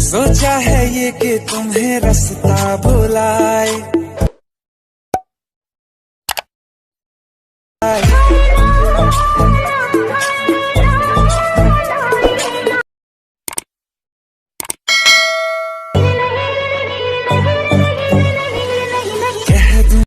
सोचा है ये कि तुम्हें रास्ता भुलाए।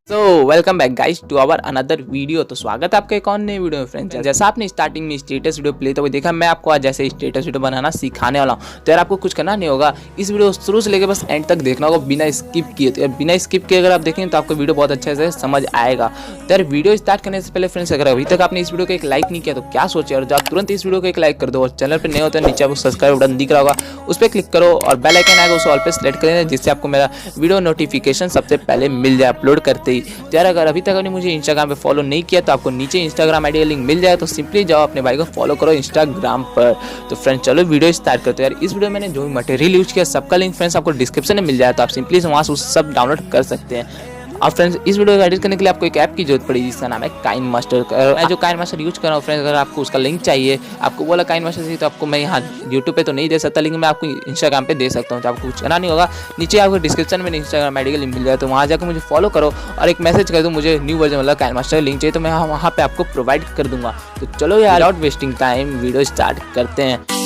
तो welcome back guys to our another video. तो स्वागत है आपके एक और नए वीडियो में फ्रेंड्स। जैसा आपने स्टार्टिंग में स्टेटस वीडियो प्ले तो देखा, मैं आपको आज जैसे स्टेटस वीडियो बनाना सिखाने वाला हूँ। तो यार आपको कुछ करना नहीं होगा, इस वीडियो शुरू से लेकर बस एंड तक देखना होगा बिना स्किप किए। तो यार बिना स्किप किए अगर आप देखेंगे तो आपको वीडियो बहुत अच्छे से समझ आएगा। तो यार वीडियो स्टार्ट करने से पहले फ्रेंड्स, अगर अभी तक आपने इस वीडियो को एक लाइक नहीं किया तो क्या सोचे, और आप तुरंत इस वीडियो को एक लाइक कर दो। और चैनल पर नए होते हैं नीचे आपको सब्सक्राइब बटन दिख रहा होगा, उस पर क्लिक करो और बेल आइकन आएगा उसे ऑल पे सेलेक्ट कर देना, जिससे आपको मेरा वीडियो नोटिफिकेशन सबसे पहले मिल जाए अपलोड करते ही। तो यार अगर अभी तक आपने मुझे इंस्टाग्राम पे फॉलो नहीं किया तो आपको नीचे इंस्टाग्राम आईडी का लिंक मिल जाए, तो सिंपली जाओ अपने भाई को फॉलो करो इंस्टाग्राम पर। तो फ्रेंड्स चलो वीडियो स्टार्ट करते हैं। यार इस वीडियो में मैंने जो भी मटेरियल यूज किया सबका लिंक फ्रेंड्स आपको डिस्क्रिप्शन में मिल जाए, तो आप सिंपली वहाँ से सब डाउनलोड कर सकते हैं। और फ्रेंड्स इस वीडियो को एडिट करने के लिए आपको एक ऐप की जरूरत पड़ेगी जिसका नाम है काइनमास्टर। मैं जो काइनमास्टर यूज कर रहा हूँ फ्रेंड्स, अगर आपको उसका लिंक चाहिए, आपको बोला काइनमास्टर चाहिए, तो आपको मैं यहाँ यूट्यूब पे तो नहीं दे सकता, लेकिन मैं आपको इंस्टाग्राम पे दे सकता हूँ। तो आपको कुछ करना नहीं होगा, नीचे आपको डिस्क्रिप्शन में इंस्टाग्राम आईडी का लिंक मिल जाए, तो वहाँ जाकर मुझे फॉलो करो और एक मैसेज कर दो मुझे न्यू वर्जन वाला काइनमास्टर का लिंक चाहिए, तो मैं वहाँ पे आपको प्रोवाइड कर दूंगा। तो चलो यार without wasting time video start करते हैं।